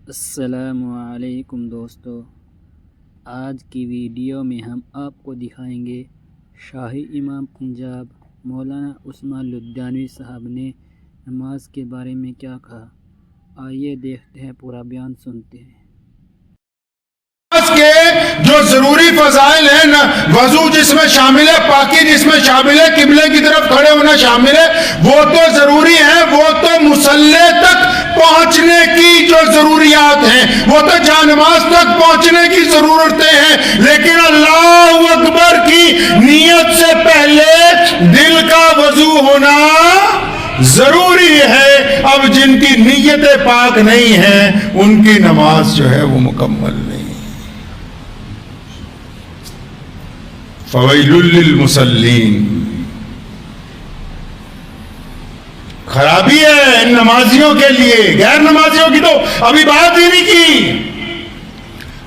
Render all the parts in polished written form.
السلام علیکم دوستو، آج کی ویڈیو میں ہم آپ کو دکھائیں گے شاہی امام پنجاب مولانا عثمان لدھیانوی صاحب نے نماز کے بارے میں کیا کہا۔ آئیے دیکھتے ہیں، پورا بیان سنتے ہیں۔ کے جو ضروری فضائل ہیں نا، وضو جس میں شامل ہے، پاکی جس میں شامل ہے، قبلے کی طرف کھڑے ہونا شامل ہے، وہ تو ضروری ہیں، وہ تو مصلی تک پہنچنے کی جو ضروریات ہیں، وہ تو جانماز تک پہنچنے کی ضرورتیں ہیں، لیکن اللہ اکبر کی نیت سے پہلے دل کا وضو ہونا ضروری ہے۔ اب جن کی نیت پاک نہیں ہے ان کی نماز جو ہے وہ مکمل نہیں۔ فویل للمصلین، خرابی ہے ان نمازیوں کے لیے۔ غیر نمازیوں کی تو ابھی بات ہی نہیں کی،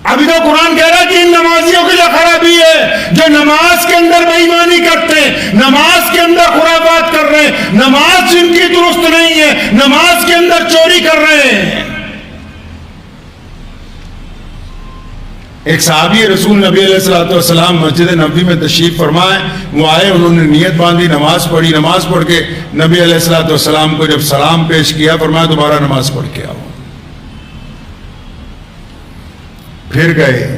ابھی تو قرآن کہہ رہا ہے کہ ان نمازیوں کے لیے خرابی ہے جو نماز کے اندر بے ایمانی کرتے ہیں، نماز کے اندر خرافات کر رہے ہیں، نماز جن کی درست نہیں ہے، نماز کے اندر چوری کر رہے ہیں۔ ایک صحابی رسول نبی علیہ السلام مسجد نبوی میں تشریف فرمائے، وہ آئے، انہوں نے نیت باندھی، نماز پڑھی، نماز پڑھ کے نبی علیہ السلام کو جب سلام پیش کیا، فرمایا دوبارہ نماز پڑھ کے آؤ۔ پھر گئے،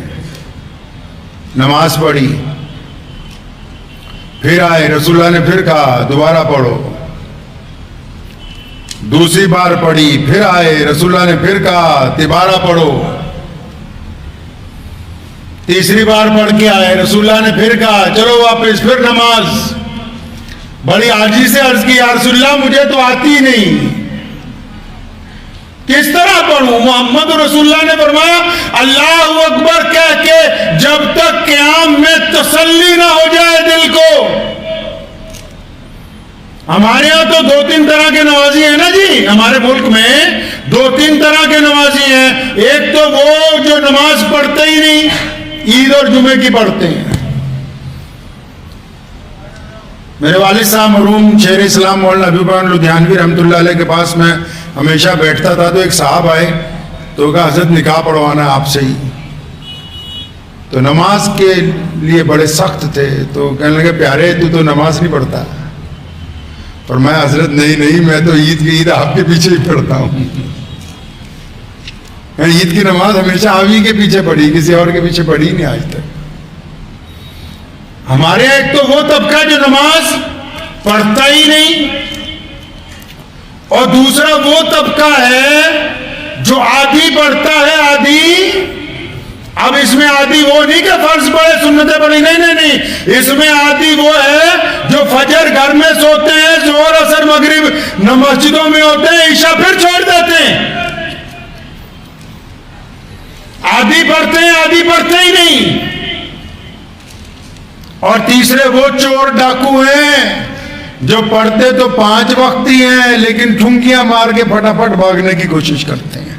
نماز پڑھی، پھر آئے، رسول اللہ نے پھر کہا دوبارہ پڑھو۔ دوسری بار پڑھی، پھر آئے، رسول اللہ نے پھر کہا دوبارہ پڑھو۔ تیسری بار پڑھ کے آئے، رسول اللہ نے پھر کہا چلو واپس، پھر نماز۔ بڑی عاجزی سے عرض کی، یا رسول اللہ مجھے تو آتی ہی نہیں، کس طرح پڑھوں؟ محمد رسول اللہ نے فرمایا اللہ اکبر کہہ کے جب تک قیام میں تسلی نہ ہو جائے دل کو۔ ہمارے ہاں تو دو تین طرح کے نمازی ہیں نا جی، ہمارے ملک میں دو تین طرح کے نمازی ہیں۔ ایک تو وہ جو نماز پڑھتے ہی نہیں، عید اور جمعے کی پڑھتے ہیں۔ میرے والد صاحب مرحوم شیخ اسلام مولانا حبیب الرحمن لدھیانوی رحمۃ اللہ علیہ کے پاس میں ہمیشہ بیٹھتا تھا، تو ایک صاحب آئے تو کہا حضرت نکاح پڑھوانا ہے آپ سے ہی۔ تو نماز کے لیے بڑے سخت تھے، تو کہنے لگے پیارے تو نماز نہیں پڑھتا؟ فرمایا حضرت نہیں، میں تو عید کی عید آپ کے پیچھے ہی پڑھتا ہوں۔ میں عید کی نماز ہمیشہ آپ ہی کے پیچھے پڑھی، کسی اور کے پیچھے پڑھی نہیں آج تک۔ ہمارے ایک تو وہ طبقہ جو نماز پڑھتا ہی نہیں، اور دوسرا وہ طبقہ ہے جو آدھی پڑھتا ہے، آدھی۔ اب اس میں آدھی وہ نہیں کہ فرض پڑھے سنتیں پڑھی، نہیں، اس میں آدھی وہ ہے جو فجر گھر میں سوتے ہیں، ظہر عصر مغرب مسجدوں میں ہوتے ہیں، عشاء پھر چھوڑ دیتے ہیں۔ آدھی پڑھتے ہیں، آدھی پڑھتے ہی نہیں۔ اور تیسرے وہ چور ڈاکو ہیں جو پڑھتے تو 5 وقت ہی ہیں، لیکن ٹھمکیاں مار کے پھٹافٹ بھاگنے کی کوشش کرتے ہیں۔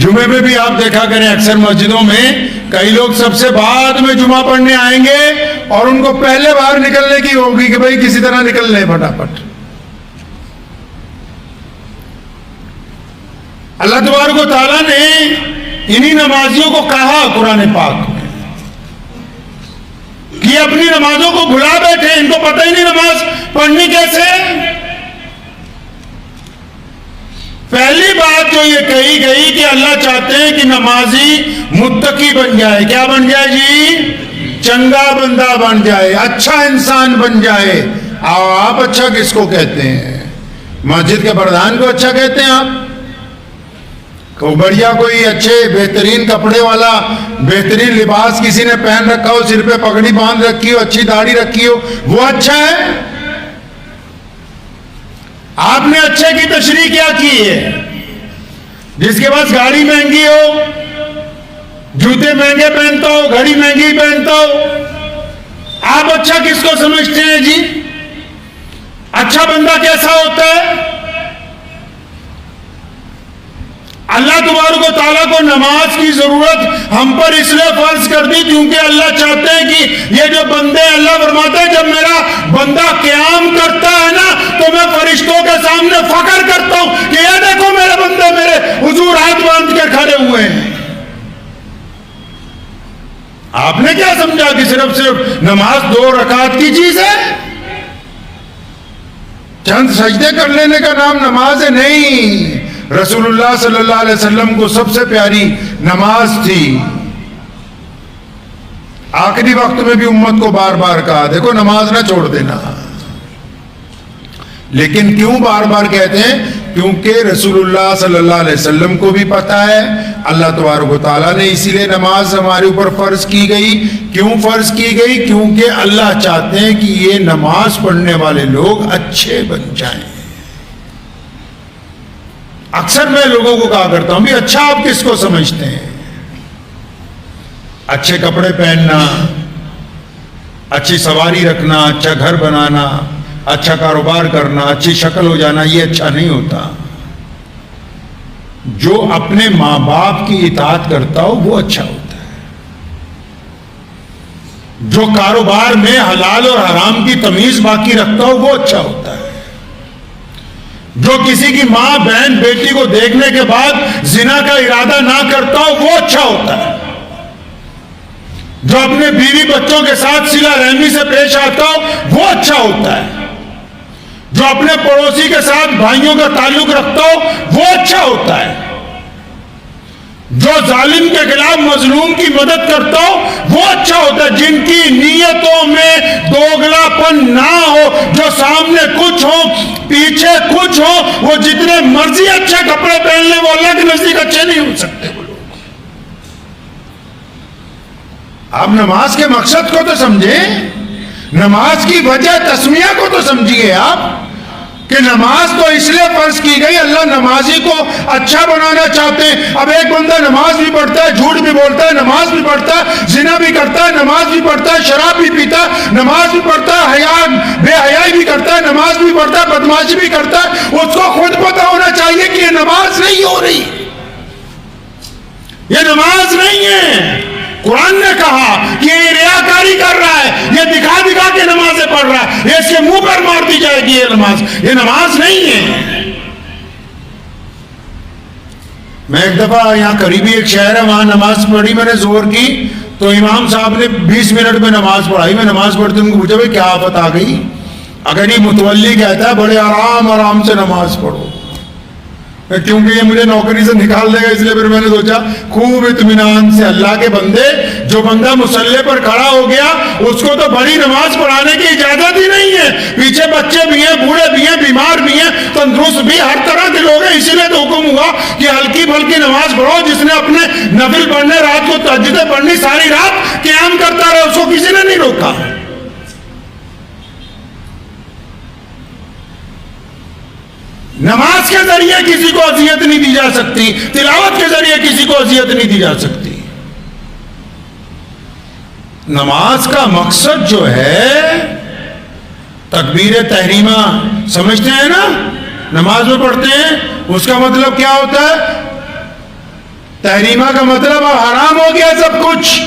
جمعے میں بھی آپ دیکھا کریں، اکثر مسجدوں میں کئی لوگ سب سے بعد میں جمعہ پڑھنے آئیں گے اور ان کو پہلے باہر نکلنے کی ہوگی کہ بھائی کسی طرح نکل لیں پھٹافٹ۔ اللہ تبارک و تعالیٰ نے انہی نمازیوں کو کہا قرآن پاک میں کہ اپنی نمازوں کو بھلا بیٹھے، ان کو پتہ ہی نہیں نماز پڑھنی کیسے۔ پہلی بات جو یہ کہی گئی کہ اللہ چاہتے ہیں کہ نمازی متقی بن جائے۔ کیا بن جائے جی؟ چنگا بندہ بن جائے، اچھا انسان بن جائے۔ آپ اچھا کس کو کہتے ہیں؟ مسجد کے پردھان کو اچھا کہتے ہیں آپ؟ بڑھیا کوئی اچھے بہترین کپڑے والا بہترین لباس کسی نے پہن رکھا ہو، سر پہ پگڑی باندھ رکھی ہو، اچھی داڑھی رکھی ہو، وہ اچھا ہے؟ آپ نے اچھے کی تشریح کیا کی ہے؟ جس کے پاس گاڑی مہنگی ہو، جوتے مہنگے پہنتا ہو، گھڑی مہنگی پہنتا ہو، آپ اچھا کس کو سمجھتے ہیں جی؟ اچھا بندہ کیسا ہوتا ہے؟ اللہ تبارک و تعالیٰ کو نماز کی ضرورت ہم پر اس لیے فرض کر دی کیونکہ اللہ چاہتے ہیں کہ یہ جو بندے، اللہ فرماتا ہے جب میرا بندہ قیام کرتا ہے نا تو میں فرشتوں کے سامنے فخر کرتا ہوں کہ یہ دیکھو میرا بندہ صرف نماز 2 رکعت کی چیز ہے؟ چند سجدے کر لینے کا نام نماز ہے؟ نہیں، رسول اللہ صلی اللہ علیہ وسلم کو سب سے پیاری نماز تھی. آخری وقت میں بھی امت کو بار بار کہا دیکھو نماز نہ چھوڑ دینا. لیکن کیوں بار بار کہتے ہیں؟ کیونکہ رسول اللہ صلی اللہ علیہ وسلم کو بھی پتا ہے اللہ تبارک و تعالیٰ نے اسی لیے نماز ہمارے اوپر فرض کی گئی. کیوں فرض کی گئی؟ کیونکہ اللہ چاہتے ہیں کہ یہ نماز پڑھنے والے لوگ اچھے بن جائیں. اکثر میں لوگوں کو کہا کرتا ہوں بھی اچھا آپ کس کو سمجھتے ہیں؟ اچھے کپڑے پہننا، اچھی سواری رکھنا، اچھا گھر بنانا، اچھا کاروبار کرنا، اچھی شکل ہو جانا، یہ اچھا نہیں ہوتا. جو اپنے ماں باپ کی اطاعت کرتا ہو وہ اچھا ہوتا ہے. جو کاروبار میں حلال اور حرام کی تمیز باقی رکھتا ہو وہ اچھا ہوتا ہے. جو کسی کی ماں بہن بیٹی کو دیکھنے کے بعد زنا کا ارادہ نہ کرتا ہو وہ اچھا ہوتا ہے. جو اپنے بیوی بچوں کے ساتھ صلہ رحمی سے پیش آتا ہو وہ اچھا ہوتا ہے. جو اپنے پڑوسی کے ساتھ بھائیوں کا تعلق رکھتا ہو وہ اچھا ہوتا ہے. جو ظالم کے خلاف مظلوم کی مدد کرتا ہو وہ اچھا ہوتا ہے. جن کی نیتوں میں دوگلا پن نہ ہو، جو سامنے کچھ ہو پیچھے کچھ ہو، وہ جتنے مرضی اچھے کپڑے پہن لیں وہ اللہ کے نزدیک اچھے نہیں ہو سکتے. آپ نماز کے مقصد کو تو سمجھیں، نماز کی وجہ تسمیہ کو تو سمجھیے آپ کہ نماز تو اس لیے فرض کی گئی، اللہ نمازی کو اچھا بنانا چاہتے ہیں. اب ایک بندہ نماز بھی پڑھتا ہے، جھوٹ بھی بولتا ہے، نماز بھی پڑھتا ہے، زنا بھی کرتا ہے، نماز بھی پڑھتا ہے، شراب بھی پیتا ہے، نماز بھی پڑھتا ہے، بے حیائی بھی کرتا ہے، نماز بھی پڑھتا ہے، بدماشی بھی کرتا ہے. اس کو خود پتہ ہونا چاہیے کہ یہ نماز نہیں ہو رہی، یہ نماز نہیں ہے. قرآن نے کہا کہ یہ ریاکاری کر رہا ہے، یہ دکھا دکھا کے نمازیں پڑھ رہا ہے، یہ اس کے منہ پر مار دی جائے گی. یہ نماز نہیں ہے. میں ایک دفعہ یہاں قریبی ایک شہر ہے، وہاں نماز پڑھی میں نے زور کی، تو امام صاحب نے 20 منٹ میں نماز پڑھائی. میں نماز پڑھتے ان کو پوچھا بھائی کیا آفت آ گئی؟ اگر یہ متولی کہتا ہے بڑے آرام سے نماز پڑھو، کیونکہ یہ مجھے نوکری سے نکال دے گا، اس لیے پھر میں نے سوچا خوب اطمینان سے اللہ کے بندے، جو بندہ مصلی پر کھڑا ہو گیا اس کو تو بڑی نماز پڑھانے کی اجازت ہی نہیں ہے. پیچھے بچے بھی ہیں، بوڑھے بھی ہیں، بیمار بھی ہیں، تندرست بھی، ہر طرح کے لوگ ہیں. اسی لیے تو حکم ہوا کہ ہلکی پھلکی نماز پڑھو. جس نے اپنے نفل پڑھنے، رات کو تہجدیں پڑھنی، ساری رات قیام کرتا رہے، اس کو کسی نے نہیں روکا. نماز کے ذریعے کسی کو اذیت نہیں دی جا سکتی، تلاوت کے ذریعے کسی کو اذیت نہیں دی جا سکتی. نماز کا مقصد جو ہے تکبیر تحریمہ سمجھتے ہیں نا، نماز میں پڑھتے ہیں، اس کا مطلب کیا ہوتا ہے؟ تحریمہ کا مطلب حرام ہو گیا سب کچھ.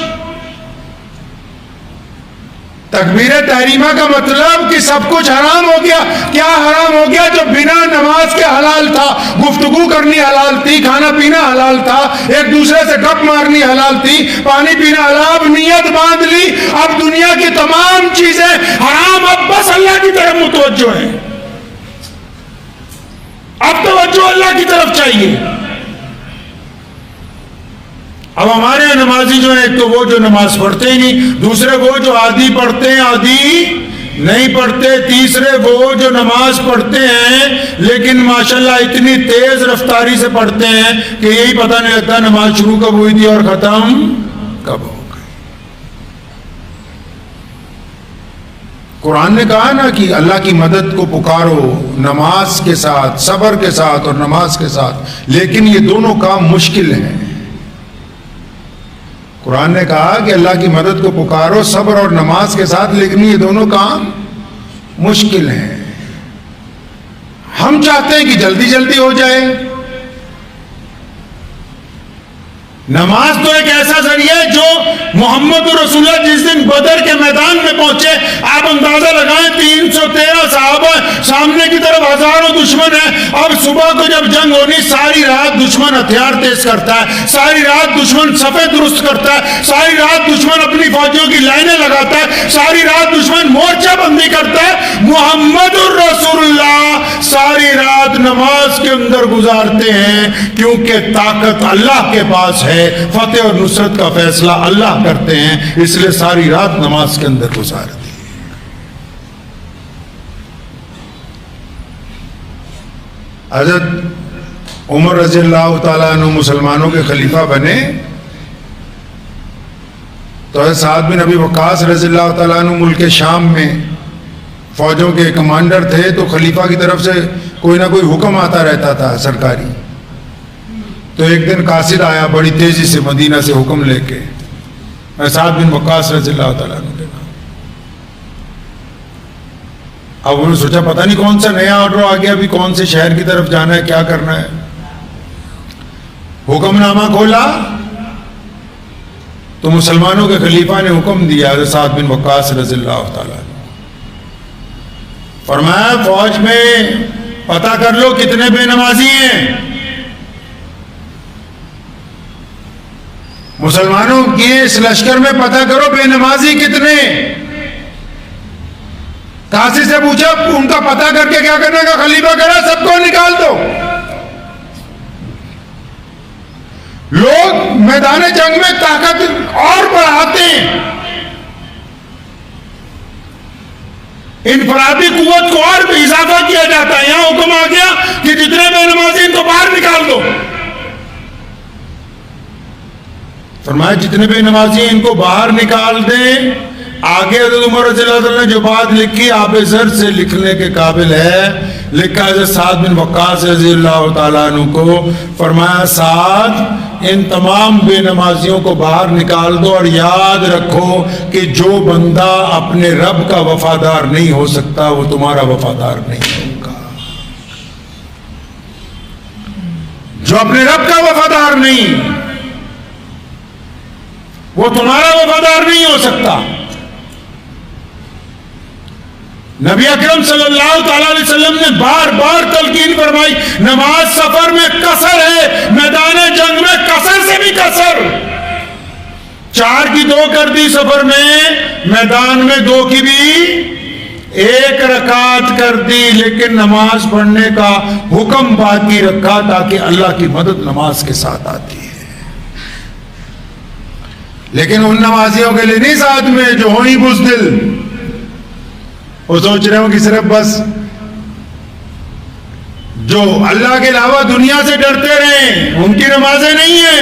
تکبیر تحریمہ کا مطلب کہ سب کچھ حرام ہو گیا. کیا حرام ہو گیا؟ جو بنا نماز کے حلال تھا، گفتگو کرنی حلال تھی، کھانا پینا حلال تھا، ایک دوسرے سے گپ مارنی حلال تھی، پانی پینا حلال. اب نیت باندھ لی، اب دنیا کی تمام چیزیں حرام، اب بس اللہ کی طرف متوجہ ہیں. اب توجہ اللہ کی طرف چاہیے. اب ہمارے یہاں نمازی جو ہیں، ایک تو وہ جو نماز پڑھتے ہی نہیں، دوسرے وہ جو آدھی پڑھتے ہیں آدھی نہیں پڑھتے، تیسرے وہ جو نماز پڑھتے ہیں لیکن ماشاءاللہ اتنی تیز رفتاری سے پڑھتے ہیں کہ یہی پتہ نہیں لگتا نماز شروع کب ہوئی تھی اور ختم کب ہو گئی. قرآن نے کہا نا کہ اللہ کی مدد کو پکارو نماز کے ساتھ، صبر کے ساتھ اور نماز کے ساتھ، لیکن یہ دونوں کام مشکل ہیں. قرآن نے کہا کہ اللہ کی مدد کو پکارو صبر اور نماز کے ساتھ، لیکن یہ دونوں کام مشکل ہیں. ہم چاہتے ہیں کہ جلدی جلدی ہو جائے، نماز تو ایک ایسا ذریعہ ہے جو محمد رسول اللہ جس دن بدر کے میدان میں پہنچے، آپ اندازہ لگائیں 313 صحابہ سامنے کی طرف ہزاروں دشمن ہیں، اب صبح کو جب جنگ ہونی ساری رات دشمن ہتھیار تیز کرتا ہے، ساری رات دشمن صفیں درست کرتا ہے، ساری رات دشمن اپنی فوجیوں کی لائنیں لگاتا ہے، ساری رات دشمن مورچہ بندی کرتا ہے، محمد الرسول اللہ ساری رات نماز کے اندر گزارتے ہیں، کیونکہ طاقت اللہ کے پاس ہے، فتح اور نصرت کا فیصلہ اللہ کرتے ہیں، اس لیے ساری رات نماز کے اندر گزار دی۔ حضرت عمر رضی اللہ تعالیٰ عنہ مسلمانوں کے خلیفہ بنے تو حضرت سعد بن ابی وقاص رضی اللہ تعالیٰ عنہ ملک شام میں فوجوں کے کمانڈر تھے، تو خلیفہ کی طرف سے کوئی نہ کوئی حکم آتا رہتا تھا سرکاری۔ تو ایک دن قاصد آیا بڑی تیزی سے مدینہ سے حکم لے کے، سعد بن وقاص رضی اللہ تعالیٰ عنہ کے نام۔ اب انہوں نے سوچا پتہ نہیں کون سا نیا آرڈر آ گیا، ابھی کون سے شہر کی طرف جانا ہے، کیا کرنا ہے۔ حکم نامہ کھولا تو مسلمانوں کے خلیفہ نے حکم دیا حضرت سعد بن وقاص رضی اللہ تعالیٰ عنہ، فرمایا فوج میں پتہ کر لو کتنے بے نمازی ہیں۔ مسلمانوں کے اس لشکر میں پتہ کرو بے نمازی کتنے۔ قاصد سے پوچھا ان کا پتہ کر کے کیا کرنے کا؟ خلیفہ کہہ رہا سب کو نکال دو۔ لوگ میدان جنگ میں طاقت اور بڑھاتے ہیں، انفرادی قوت کو اور بھی اضافہ کیا جاتا ہے، یہاں حکم آ گیا کہ جتنے بے نمازی ان کو باہر نکال دو۔ فرمایا جتنے بے نمازی ہیں ان کو باہر نکال دیں۔ آگے حضرت عمر رضی اللہ عنہ نے جو بات لکھی آب زر سے لکھنے کے قابل ہے، لکھا حضرت سعد بن وقاص رضی اللہ تعالیٰ عنہ کو، فرمایا سعد ان تمام بے نمازیوں کو باہر نکال دو، اور یاد رکھو کہ جو بندہ اپنے رب کا وفادار نہیں ہو سکتا وہ تمہارا وفادار نہیں ہوگا۔ جو اپنے رب کا وفادار نہیں وہ تمہارا وفادار نہیں ہو سکتا۔ نبی اکرم صلی اللہ تعالیٰ علیہ وسلم نے بار بار تلقین فرمائی نماز سفر میں قصر ہے، میدان جنگ میں قصر سے بھی قصر۔ 4 کی 2 کر دی سفر میں، میدان میں 2 کی بھی 1 رکعت کر دی، لیکن نماز پڑھنے کا حکم باقی رکھا تاکہ اللہ کی مدد نماز کے ساتھ آتی ہے۔ لیکن ان نمازیوں کے لیے نہیں ساتھ میں جو ہونی بزدل، وہ سوچ رہے ہوں کہ صرف بس جو اللہ کے علاوہ دنیا سے ڈرتے رہیں ان کی نمازیں نہیں ہیں،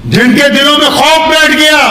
جن کے دلوں میں خوف بیٹھ گیا۔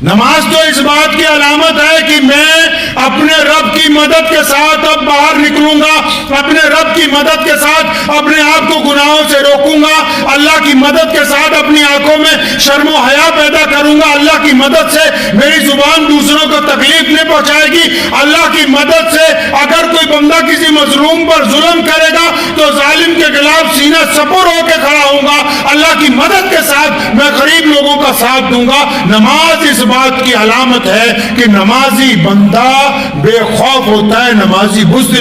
نماز تو اس بات کی علامت ہے کہ میں اپنے رب کی مدد کے ساتھ اب باہر نکلوں گا، اپنے رب کی مدد کے ساتھ اپنے آپ کو گناہوں سے روکوں گا، اللہ کی مدد کے ساتھ اپنی آنکھوں میں شرم و حیا پیدا کروں گا، اللہ کی مدد سے میری زبان دوسروں کو تکلیف نہیں پہنچائے گی، اللہ کی مدد سے اگر کوئی بندہ کسی مظلوم پر ظلم کرے گا تو ظالم کے خلاف سینہ سپر ہو کے کھڑا ہوں گا، اللہ کی مدد کے ساتھ میں غریب لوگوں کا ساتھ دوں گا۔ نماز اس بات کی علامت ہے کہ نمازی بندہ بے خوف ہوتا ہے، نمازی بزدل